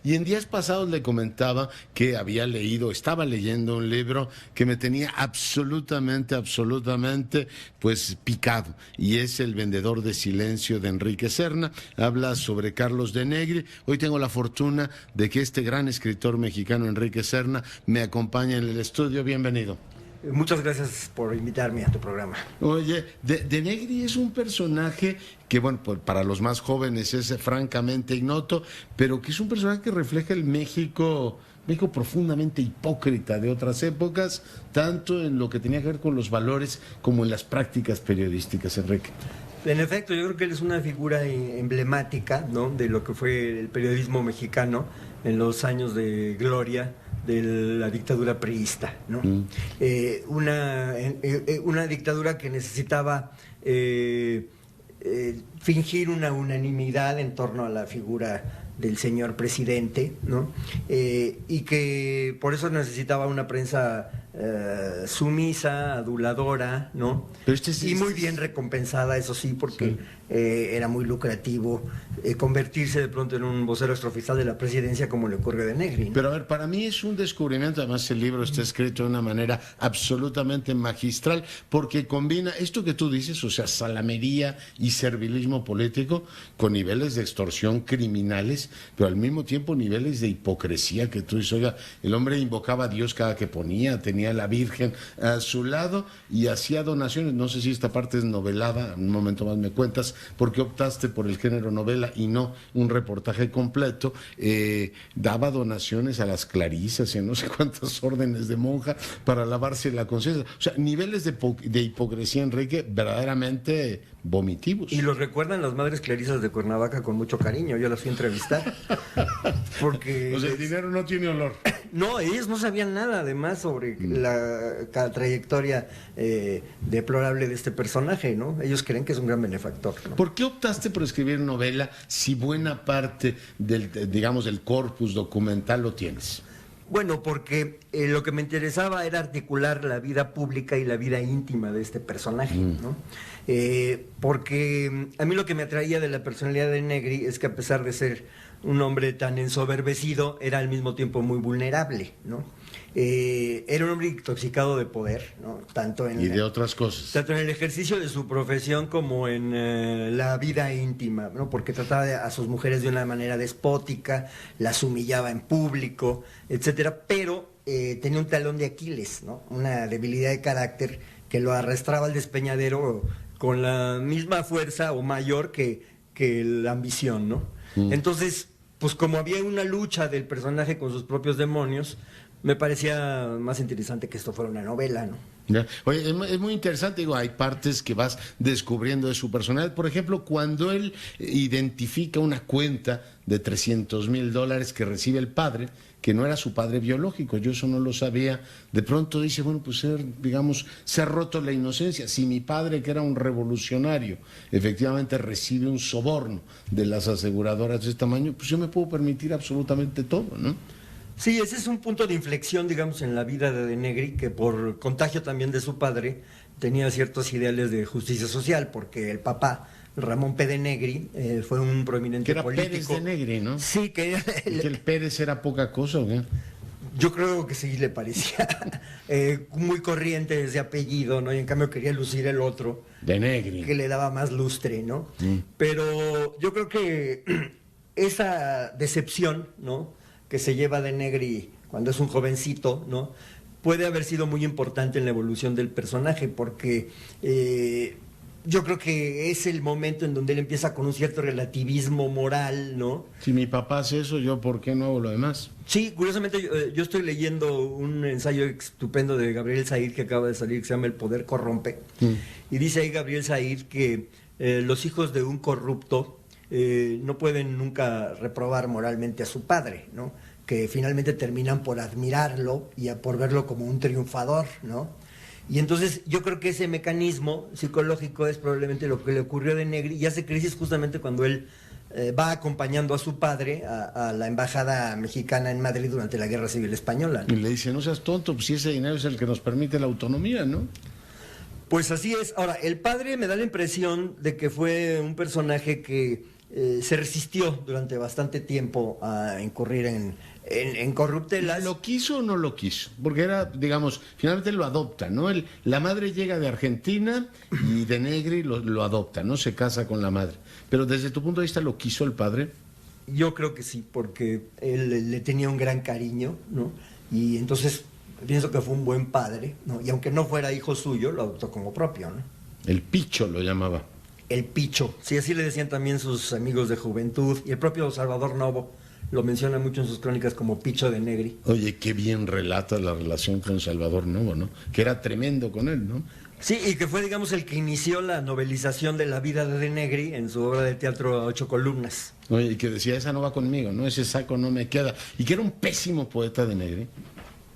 Y en días pasados le comentaba que estaba leyendo un libro que me tenía absolutamente, pues picado, y es El vendedor de silencio de Enrique Serna. Habla sobre Carlos de Negri. Hoy tengo la fortuna de que este gran escritor mexicano, Enrique Serna, me acompaña en el estudio. Bienvenido. Muchas gracias por invitarme a tu programa. Oye, de Negri es un personaje que, bueno, pues para los más jóvenes es francamente ignoto, pero que es un personaje que refleja el México profundamente hipócrita de otras épocas, tanto en lo que tenía que ver con los valores como en las prácticas periodísticas, Enrique. En efecto, yo creo que él es una figura emblemática, ¿no?, de lo que fue el periodismo mexicano en los años de gloria de la dictadura priista, ¿no? Una dictadura que necesitaba fingir una unanimidad en torno a la figura del señor presidente, ¿no? Y que por eso necesitaba una prensa sumisa, aduladora, ¿no? Pero y muy bien recompensada, eso sí, porque era muy lucrativo convertirse de pronto en un vocero extraoficial de la presidencia, como le ocurrió a de Negri, ¿no? Pero a ver, para mí es un descubrimiento. Además, el libro está escrito de una manera absolutamente magistral, porque combina esto que tú dices, o sea, salamería y servilismo político, con niveles de extorsión criminales, pero al mismo tiempo niveles de hipocresía, que tú dices, oiga, el hombre invocaba a Dios cada que tenía a la Virgen a su lado y hacía donaciones. No sé si esta parte es novelada, en un momento más me cuentas por qué optaste por el género novela y no un reportaje completo. Daba donaciones a las clarisas y a no sé cuántas órdenes de monja para lavarse la conciencia. O sea, niveles de hipocresía, Enrique, verdaderamente vomitivos. Y los recuerdan las madres clarisas de Cuernavaca con mucho cariño. Yo las fui a entrevistar. Porque o sea, el dinero no tiene olor. No, ellos no sabían nada además sobre la trayectoria deplorable de este personaje, ¿no? Ellos creen que es un gran benefactor, ¿no? ¿Por qué optaste por escribir novela si buena parte del corpus documental lo tienes? Bueno, porque lo que me interesaba era articular la vida pública y la vida íntima de este personaje, ¿no? Porque a mí lo que me atraía de la personalidad de Negri es que, a pesar de ser un hombre tan ensoberbecido, era al mismo tiempo muy vulnerable, ¿no? Era un hombre intoxicado de poder, ¿no? Y de otras cosas. Tanto en el ejercicio de su profesión como en la vida íntima, ¿no? Porque trataba a sus mujeres de una manera despótica, las humillaba en público, etcétera, pero tenía un talón de Aquiles, ¿no? Una debilidad de carácter que lo arrastraba al despeñadero con la misma fuerza o mayor que la ambición, ¿no? Entonces, pues como había una lucha del personaje con sus propios demonios, me parecía más interesante que esto fuera una novela, ¿no? Ya. Oye, es muy interesante, digo, hay partes que vas descubriendo de su personalidad. Por ejemplo, cuando él identifica una cuenta de $300,000 que recibe el padre, que no era su padre biológico, yo eso no lo sabía, de pronto dice, bueno, pues se ha roto la inocencia. Si mi padre, que era un revolucionario, efectivamente recibe un soborno de las aseguradoras de este tamaño, pues yo me puedo permitir absolutamente todo, ¿no? Sí, ese es un punto de inflexión, digamos, en la vida de Negri, que por contagio también de su padre tenía ciertos ideales de justicia social, porque el papá, Ramón P. de Negri, fue un prominente político. Que era Pérez de Negri, ¿no? Sí, que el Pérez era poca cosa, ¿o qué? Yo creo que sí le parecía muy corriente ese apellido, ¿no? Y en cambio quería lucir el otro, de Negri, que le daba más lustre, ¿no? Pero yo creo que esa decepción, ¿no?, que se lleva de Negri cuando es un jovencito, ¿no?, puede haber sido muy importante en la evolución del personaje, porque yo creo que es el momento en donde él empieza con un cierto relativismo moral, ¿no? Si mi papá hace eso, ¿yo por qué no hago lo demás? Sí, curiosamente yo estoy leyendo un ensayo estupendo de Gabriel Zahir que acaba de salir, que se llama El poder corrompe, y dice ahí Gabriel Zahir que los hijos de un corrupto no pueden nunca reprobar moralmente a su padre, ¿no?, que finalmente terminan por admirarlo y por verlo como un triunfador, ¿no? Y entonces yo creo que ese mecanismo psicológico es probablemente lo que le ocurrió a de Negri, y hace crisis justamente cuando él va acompañando a su padre a la embajada mexicana en Madrid durante la Guerra Civil Española, ¿no? Y le dice, no seas tonto, pues si ese dinero es el que nos permite la autonomía, ¿no? Pues así es. Ahora, el padre me da la impresión de que fue un personaje que se resistió durante bastante tiempo a incurrir en corruptelas. ¿Lo quiso o no lo quiso? Porque era, digamos, finalmente lo adopta, ¿no? La madre llega de Argentina y de Negri lo adopta, ¿no? Se casa con la madre. Pero desde tu punto de vista, ¿lo quiso el padre? Yo creo que sí, porque él le tenía un gran cariño, ¿no? Y entonces pienso que fue un buen padre, ¿no? Y aunque no fuera hijo suyo, lo adoptó como propio, ¿no? El Picho lo llamaba. El Picho, sí, así le decían también sus amigos de juventud, y el propio Salvador Novo lo menciona mucho en sus crónicas como Picho de Negri. Oye, qué bien relata la relación con Salvador Novo, ¿no? Que era tremendo con él, ¿no? Sí, y que fue, digamos, el que inició la novelización de la vida de Negri en su obra de teatro a 8 columnas. Oye, y que decía, esa no va conmigo, ¿no? Ese saco no me queda. Y que era un pésimo poeta de Negri.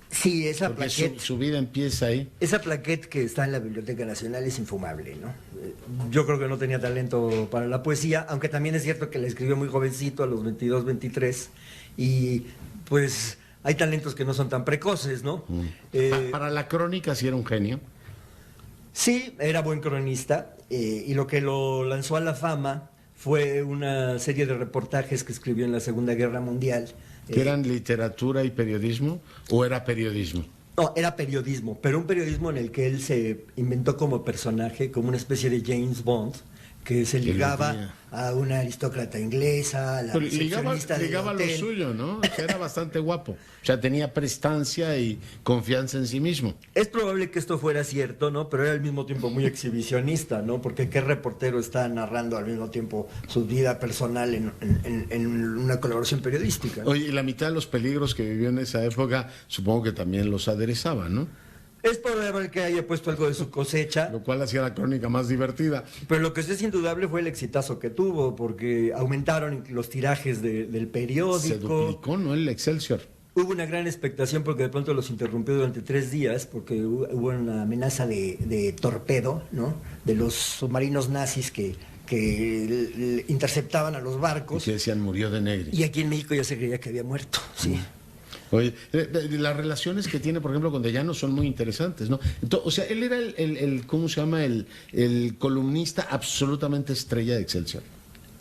Sí, esa Porque plaqueta. su vida empieza ahí. Esa plaqueta que está en la Biblioteca Nacional es infumable, ¿no? Yo creo que no tenía talento para la poesía, aunque también es cierto que la escribió muy jovencito, a los 22, 23, y pues hay talentos que no son tan precoces, ¿no? Para la crónica sí era un genio. Sí, era buen cronista, y lo que lo lanzó a la fama fue una serie de reportajes que escribió en la Segunda Guerra Mundial. ¿Que eran literatura y periodismo o era periodismo? No, era periodismo, pero un periodismo en el que él se inventó como personaje, como una especie de James Bond, que se ligaba a una aristócrata inglesa, a la recepcionista del ligaba lo hotel. suyo, ¿no? O sea, era bastante guapo. O sea, tenía prestancia y confianza en sí mismo. Es probable que esto fuera cierto, ¿no? Pero era al mismo tiempo muy exhibicionista, ¿no? Porque qué reportero está narrando al mismo tiempo su vida personal en una colaboración periodística, ¿no? Oye, y la mitad de los peligros que vivió en esa época, supongo que también los aderezaba, ¿no? Es probable que haya puesto algo de su cosecha. Lo cual hacía la crónica más divertida. Pero lo que sí es indudable fue el exitazo que tuvo, porque aumentaron los tirajes del periódico. Se duplicó, ¿no? El Excelsior. Hubo una gran expectación porque de pronto los interrumpió durante 3 días, porque hubo una amenaza de torpedo, ¿no? De los submarinos nazis que interceptaban a los barcos. Y que decían, murió de Negri. Y aquí en México ya se creía que había muerto, sí. Oye, las relaciones que tiene, por ejemplo, con De Llano son muy interesantes, ¿no? Entonces, o sea, él era ¿cómo se llama? El columnista absolutamente estrella de Excelsior.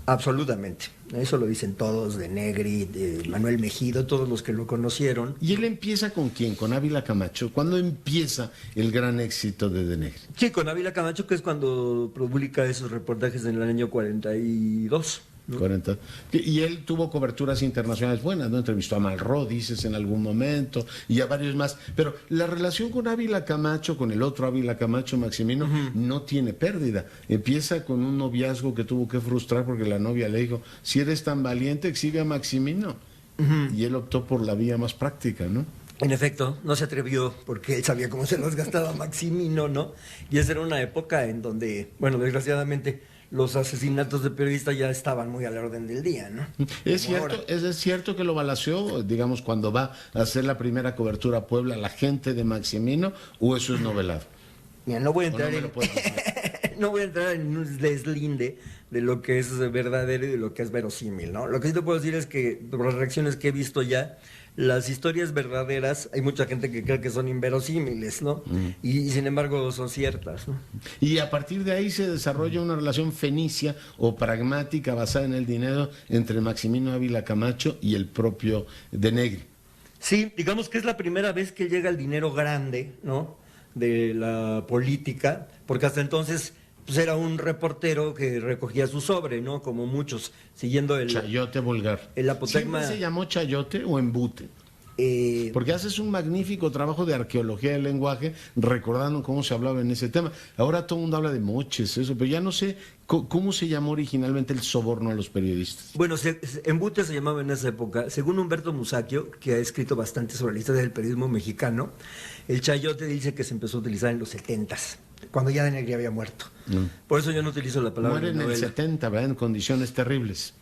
Absolutamente. Eso lo dicen todos, de Negri, de Manuel Mejido, todos los que lo conocieron. ¿Y él empieza con quién? ¿Con Ávila Camacho? ¿Cuándo empieza el gran éxito de Negri? Sí, con Ávila Camacho, que es cuando publica esos reportajes en el año 42. ¿no? 40. Y él tuvo coberturas internacionales buenas, ¿no? Entrevistó a Malraux, dices, en algún momento, y a varios más. Pero la relación con Ávila Camacho, con el otro Ávila Camacho, Maximino, no tiene pérdida. Empieza con un noviazgo que tuvo que frustrar porque la novia le dijo, si eres tan valiente, exhibe a Maximino. Y él optó por la vía más práctica, ¿no? En efecto, no se atrevió porque él sabía cómo se los gastaba Maximino, ¿no? Y esa era una época en donde, bueno, desgraciadamente, los asesinatos de periodistas ya estaban muy a la orden del día, ¿no? ¿Es cierto que lo balaceó, digamos, cuando va a hacer la primera cobertura a Puebla, la gente de Maximino, o eso es novelado? Mira, no voy a entrar no me lo en un deslinde de lo que es verdadero y de lo que es verosímil, ¿no? Lo que sí te puedo decir es que, por las reacciones que he visto ya, las historias verdaderas, hay mucha gente que cree que son inverosímiles, ¿no? Y sin embargo son ciertas, ¿no? Y a partir de ahí se desarrolla una relación fenicia o pragmática basada en el dinero entre Maximino Ávila Camacho y el propio de Negri. Sí, digamos que es la primera vez que llega el dinero grande, ¿no? De la política, porque hasta entonces pues era un reportero que recogía su sobre, ¿no? Como muchos, siguiendo el... Chayote vulgar. El apotegma... ¿Siempre se llamó chayote o embute? Porque haces un magnífico trabajo de arqueología del lenguaje, recordando cómo se hablaba en ese tema. Ahora todo el mundo habla de moches, eso, pero ya no sé cómo se llamó originalmente el soborno a los periodistas. Bueno, embute se llamaba en esa época. Según Humberto Musacchio, que ha escrito bastante sobre la historia del periodismo mexicano, el chayote dice que se empezó a utilizar en los 70s, cuando ya de Negri había muerto. Por eso yo no utilizo la palabra Muere en el 70, ¿verdad? En condiciones terribles.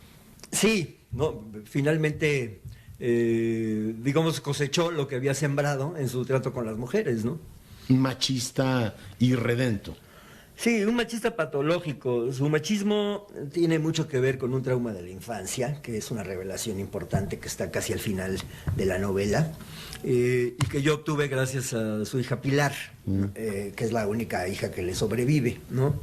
Sí, no, finalmente, digamos, cosechó lo que había sembrado en su trato con las mujeres, ¿no? Un machista irredento. Sí, un machista patológico. Su machismo tiene mucho que ver con un trauma de la infancia, que es una revelación importante que está casi al final de la novela, y que yo obtuve gracias a su hija Pilar, que es la única hija que le sobrevive, ¿no?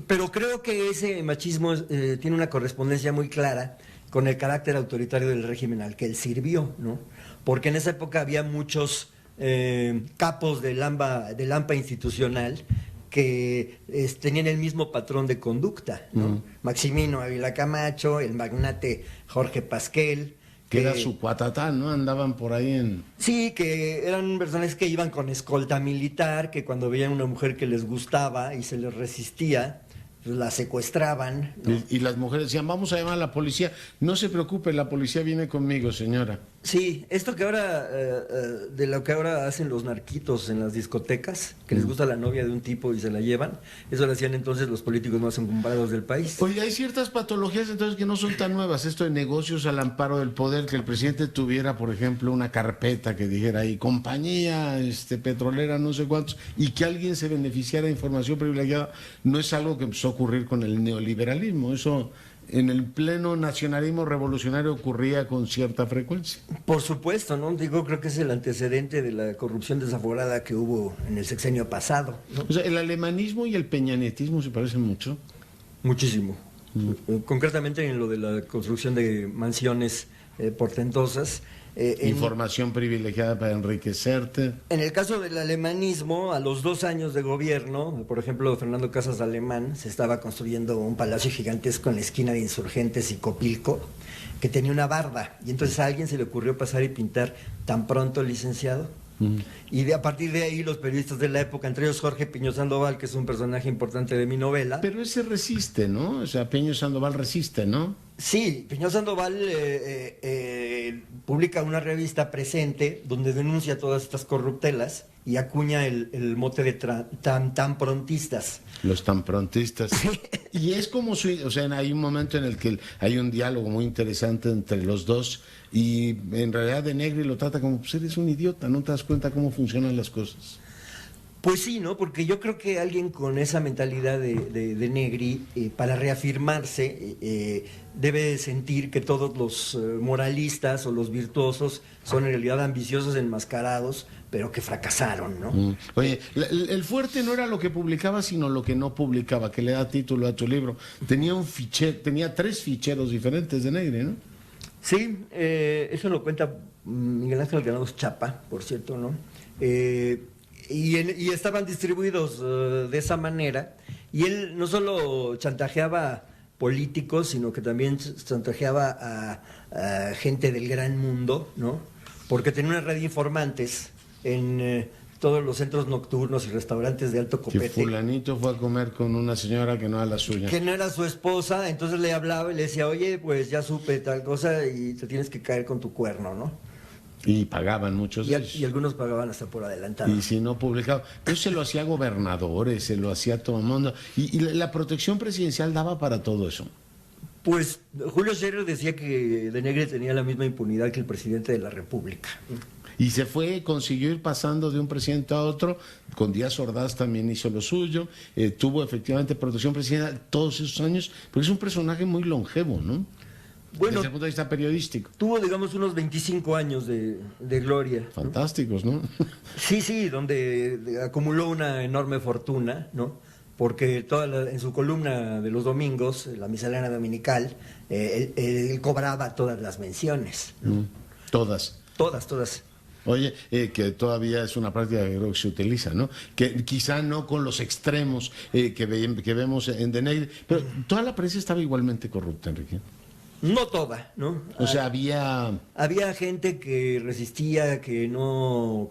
Pero creo que ese machismo tiene una correspondencia muy clara con el carácter autoritario del régimen al que él sirvió, ¿no? Porque en esa época había muchos capos del AMPA institucional que tenían el mismo patrón de conducta, ¿no? Maximino Ávila Camacho, el magnate Jorge Pasquel, que era su cuatatán, ¿no? Andaban por ahí en... Sí, que eran personas que iban con escolta militar, que cuando veían una mujer que les gustaba y se les resistía, pues la secuestraban, ¿no? Y las mujeres decían, vamos a llamar a la policía. No se preocupe, la policía viene conmigo, señora. Sí, esto que ahora, de lo que ahora hacen los narquitos en las discotecas, que les gusta la novia de un tipo y se la llevan, eso lo hacían entonces los políticos más encumbrados del país. Oye, hay ciertas patologías entonces que no son tan nuevas. Esto de negocios al amparo del poder, que el presidente tuviera, por ejemplo, una carpeta que dijera ahí, compañía petrolera, no sé cuántos, y que alguien se beneficiara de información privilegiada, no es algo que empezó a ocurrir con el neoliberalismo. Eso en el pleno nacionalismo revolucionario ocurría con cierta frecuencia. Por supuesto, ¿no? Digo, creo que es el antecedente de la corrupción desaforada que hubo en el sexenio pasado, ¿no? O sea, el alemanismo y el peñanetismo se parecen mucho. Muchísimo. Concretamente en lo de la construcción de mansiones portentosas. Información privilegiada para enriquecerte. En el caso del alemanismo, a los 2 años de gobierno, por ejemplo, Fernando Casas Alemán, se estaba construyendo un palacio gigantesco en la esquina de Insurgentes y Copilco, que tenía una barda, y entonces a alguien se le ocurrió pasar y pintar tan pronto, licenciado. Y a partir de ahí los periodistas de la época, entre ellos Jorge Piño Sandoval, que es un personaje importante de mi novela. Pero ese resiste, ¿no? O sea, Piño Sandoval resiste, ¿no? Sí, Piño Sandoval publica una revista Presente donde denuncia todas estas corruptelas y acuña el mote de tan prontistas. Los tan prontistas. Y es como o sea, hay un momento en el que hay un diálogo muy interesante entre los dos y en realidad de Negri lo trata como, pues eres un idiota, no te das cuenta cómo funcionan las cosas. Pues sí, ¿no? Porque yo creo que alguien con esa mentalidad de Negri, para reafirmarse, debe sentir que todos los moralistas o los virtuosos son en realidad ambiciosos enmascarados, pero que fracasaron, ¿no? Oye, el fuerte no era lo que publicaba, sino lo que no publicaba, que le da título a tu libro. Tenía 3 ficheros diferentes de Negri, ¿no? Sí, eso lo cuenta Miguel Ángel Granados Chapa, por cierto, ¿no? Y estaban distribuidos de esa manera, y él no solo chantajeaba políticos, sino que también chantajeaba a gente del gran mundo, ¿no? Porque tenía una red de informantes en todos los centros nocturnos y restaurantes de alto copete. Que fulanito fue a comer con una señora que no era la suya. Que no era su esposa, entonces le hablaba y le decía, oye, pues ya supe tal cosa y te tienes que caer con tu cuerno, ¿no? Y pagaban muchos de ellos. Y algunos pagaban hasta por adelantado. Y si no publicaba. Eso se lo hacía a gobernadores, se lo hacía a todo el mundo. Y la protección presidencial daba para todo eso. Pues Julio Scherer decía que de Negri tenía la misma impunidad que el presidente de la República. Y consiguió ir pasando de un presidente a otro. Con Díaz Ordaz también hizo lo suyo. Tuvo efectivamente protección presidencial todos esos años, porque es un personaje muy longevo, ¿no? Bueno, desde el punto de vista periodístico. Tuvo, digamos, unos 25 años de gloria. Fantásticos, ¿no? Sí, donde acumuló una enorme fortuna, ¿no? Porque en su columna de los domingos, la miscelánea dominical, él cobraba todas las menciones, ¿no? Todas. Todas. Oye, que todavía es una práctica que creo que se utiliza, ¿no? Que quizá no con los extremos que vemos en De Negri, pero toda la prensa estaba igualmente corrupta, Enrique. No toda, ¿no? O sea, había gente que resistía, que no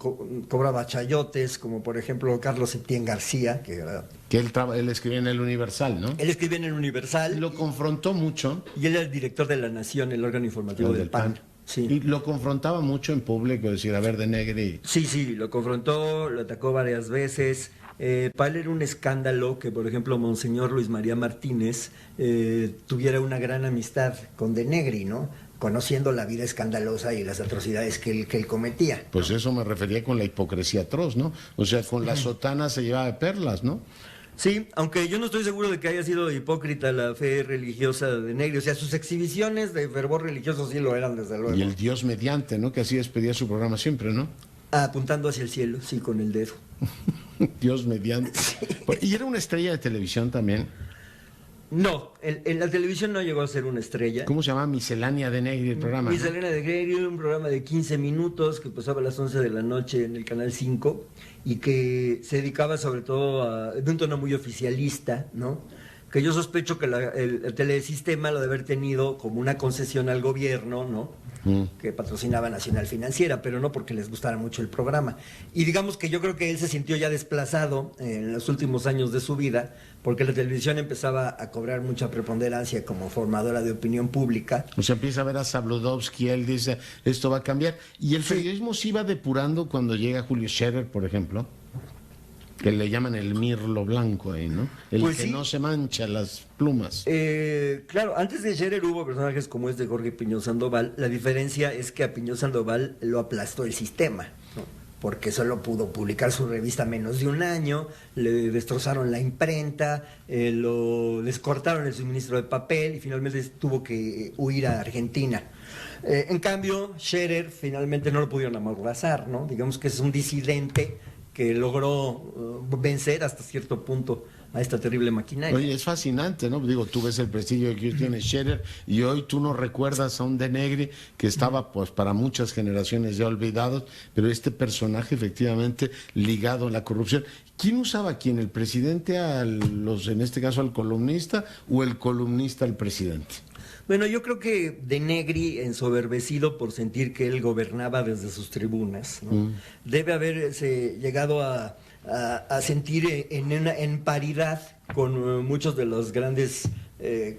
cobraba chayotes, como por ejemplo Carlos Septién García, que él escribía en El Universal, ¿no? Él escribía en El Universal. Lo confrontó mucho. Y él era el director de La Nación, el órgano informativo del PAN. Sí. Y lo confrontaba mucho en público, decir, a ver, De Negri. Sí, lo confrontó, lo atacó varias veces. Para él era un escándalo que, por ejemplo, Monseñor Luis María Martínez tuviera una gran amistad con De Negri, ¿no? Conociendo la vida escandalosa y las atrocidades que él cometía. Pues eso me refería con la hipocresía atroz, ¿no? O sea, con la sotana se llevaba perlas, ¿no? Sí, aunque yo no estoy seguro de que haya sido hipócrita la fe religiosa de Negri. O sea, sus exhibiciones de fervor religioso sí lo eran, desde luego. Y el Dios mediante, ¿no? Que así despedía su programa siempre, ¿no? Apuntando hacia el cielo, sí, con el dedo. Dios mediante. Sí. Y era una estrella de televisión también. No, en la televisión no llegó a ser una estrella. ¿Cómo se llama? Miscelánea de Negri, el programa. Miscelánea de Negri, un programa de 15 minutos que pasaba a las 11 de la noche en el Canal 5 y que se dedicaba sobre todo de un tono muy oficialista, ¿no? Que yo sospecho que el telesistema lo de haber tenido como una concesión al gobierno, ¿no? Que patrocinaba Nacional Financiera, pero no porque les gustara mucho el programa. Y digamos que yo creo que él se sintió ya desplazado en los últimos años de su vida, porque la televisión empezaba a cobrar mucha preponderancia como formadora de opinión pública. O sea, empieza a ver a Sabludovsky, él dice, esto va a cambiar. Y el periodismo se iba depurando cuando llega Julio Scherer, por ejemplo, que le llaman el mirlo blanco ahí, ¿no? El Pues que sí. no se mancha las plumas. Claro, antes de Scherer hubo personajes como este Jorge Piñón Sandoval. La diferencia es que a Piñón Sandoval lo aplastó el sistema, ¿no? Porque solo pudo publicar su revista menos de un año, le destrozaron la imprenta, les cortaron el suministro de papel y finalmente tuvo que huir a Argentina. En cambio, Scherer finalmente no lo pudieron amordazar, ¿no? Digamos que es un disidente que logró vencer hasta cierto punto a esta terrible maquinaria. Oye, es fascinante, ¿no? Digo, tú ves el prestigio que tiene Scherer y hoy tú no recuerdas a un de Negri que estaba, pues, para muchas generaciones ya olvidados, pero este personaje efectivamente ligado a la corrupción. ¿Quién usaba a quién? ¿El presidente en este caso al columnista o el columnista al presidente? Bueno, yo creo que de Negri, ensoberbecido por sentir que él gobernaba desde sus tribunas, ¿no? Debe haberse llegado a sentir en paridad con muchos de los grandes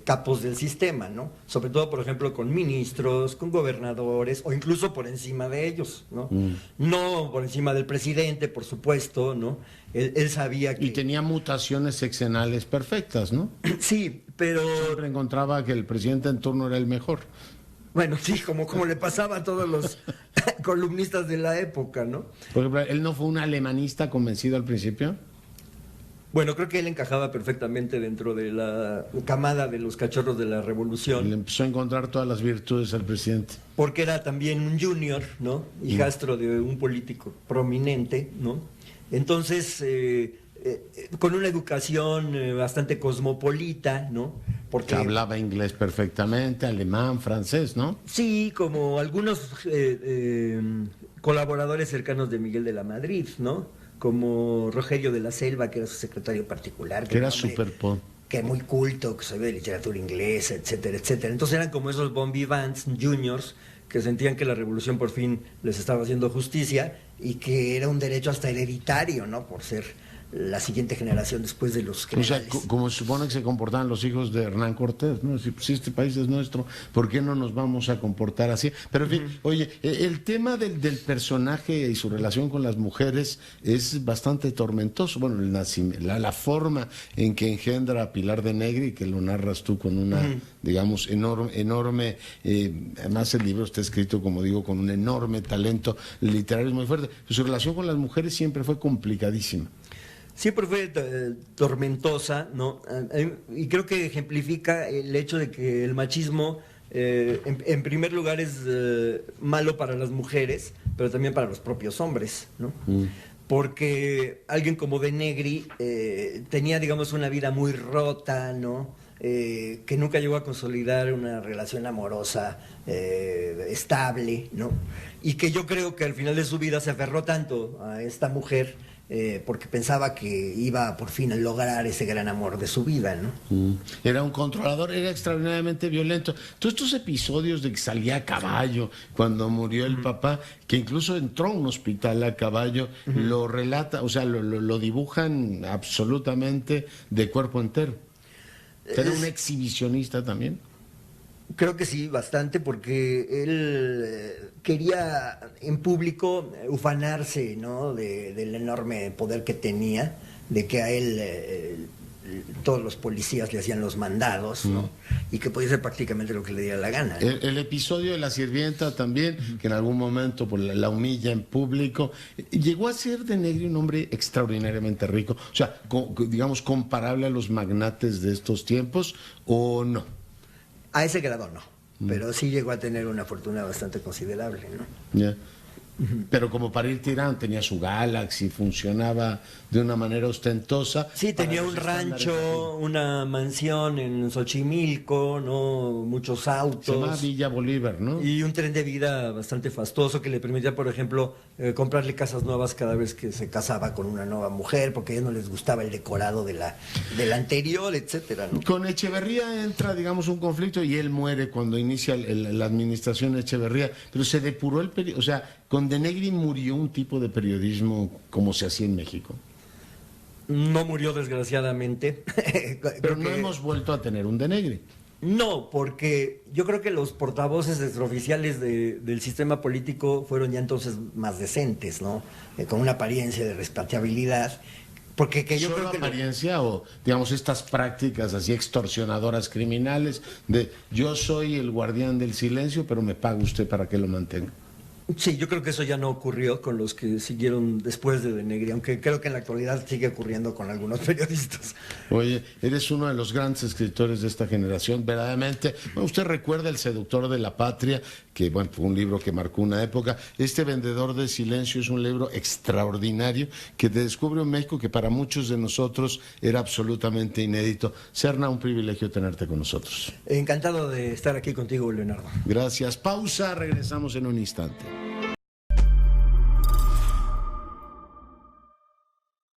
capos del sistema, ¿no? Sobre todo, por ejemplo, con ministros, con gobernadores o incluso por encima de ellos, ¿no? No por encima del presidente, por supuesto, ¿no? Él sabía que... Y tenía mutaciones sexenales perfectas, ¿no? Sí, pero... Siempre encontraba que el presidente en turno era el mejor. Bueno, sí, como le pasaba a todos los columnistas de la época, ¿no? Por ejemplo, ¿él no fue un alemanista convencido al principio? Bueno, creo que él encajaba perfectamente dentro de la camada de los cachorros de la revolución. Le empezó a encontrar todas las virtudes al presidente. Porque era también un junior, ¿no? Hijastro de un político prominente, ¿no? Entonces, con una educación bastante cosmopolita, ¿no? Porque hablaba inglés perfectamente, alemán, francés, ¿no? Sí, como algunos colaboradores cercanos de Miguel de la Madrid, ¿no? Como Rogelio de la Selva, que era su secretario particular. Que era súper que muy culto, que sabía de literatura inglesa, etcétera, etcétera. Entonces eran como esos bon vivants juniors que sentían que la revolución por fin les estaba haciendo justicia y que era un derecho hasta hereditario, ¿no? Por ser la siguiente generación después de los generales. O sea, como se supone que se comportaban los hijos de Hernán Cortés, ¿no? Si este país es nuestro, ¿por qué no nos vamos a comportar así? Pero en fin, oye, el tema del personaje y su relación con las mujeres es bastante tormentoso. Bueno, la forma en que engendra a Pilar de Negri, que lo narras tú con una, digamos, enorme, además el libro está escrito, como digo, con un enorme talento literario, es muy fuerte. Su relación con las mujeres siempre fue complicadísima. Siempre fue tormentosa, ¿no? Y creo que ejemplifica el hecho de que el machismo, en primer lugar, es malo para las mujeres, pero también para los propios hombres, ¿no? Porque alguien como de Negri tenía, digamos, una vida muy rota, ¿no? Que nunca llegó a consolidar una relación amorosa estable, ¿no? Y que yo creo que al final de su vida se aferró tanto a esta mujer porque pensaba que iba por fin a lograr ese gran amor de su vida, ¿no? Era un controlador, era extraordinariamente violento. Todos estos episodios de que salía a caballo cuando murió el papá, que incluso entró a un hospital a caballo, lo relata, o sea, lo dibujan absolutamente de cuerpo entero. ¿Era un exhibicionista también? Creo que sí, bastante, porque él quería en público ufanarse, ¿no? Del enorme poder que tenía, de que a él todos los policías le hacían los mandados, ¿no? Y que podía hacer prácticamente lo que le diera la gana, ¿no? El episodio de la sirvienta también, que en algún momento pues, la humilla en público. Llegó a ser de Negri un hombre extraordinariamente rico, o sea, digamos, comparable a los magnates de estos tiempos, ¿o no? A ese grado no, pero sí llegó a tener una fortuna bastante considerable, ¿no? Yeah. Pero como para ir tirando, tenía su Galaxy, funcionaba de una manera ostentosa. Sí, tenía un rancho, una mansión en Xochimilco, ¿no? Muchos autos. Se llama Villa Bolívar, ¿no? Y un tren de vida bastante fastuoso que le permitía, por ejemplo, comprarle casas nuevas cada vez que se casaba con una nueva mujer, porque a ellos no les gustaba el decorado de la anterior, etcétera, ¿no? Con Echeverría entra, digamos, un conflicto y él muere cuando inicia la administración Echeverría, pero se depuró el periodismo, o sea, con De Negri murió un tipo de periodismo como se hacía en México. No murió, desgraciadamente. Pero no hemos vuelto a tener un De Negri. No, porque yo creo que los portavoces extraoficiales del sistema político fueron ya entonces más decentes, ¿no? Con una apariencia de respetabilidad. Porque que yo ¿Solo creo que apariencia o, digamos, estas prácticas así extorsionadoras criminales de yo soy el guardián del silencio, pero me paga usted para que lo mantenga? Sí, yo creo que eso ya no ocurrió con los que siguieron después de Negri, aunque creo que en la actualidad sigue ocurriendo con algunos periodistas. Oye, eres uno de los grandes escritores de esta generación, verdaderamente. Bueno, usted recuerda El seductor de la patria, que bueno, fue un libro que marcó una época. Este Vendedor de silencio es un libro extraordinario que te descubre un México que para muchos de nosotros era absolutamente inédito. Serna, un privilegio tenerte con nosotros. Encantado de estar aquí contigo, Leonardo. Gracias. Pausa, regresamos en un instante.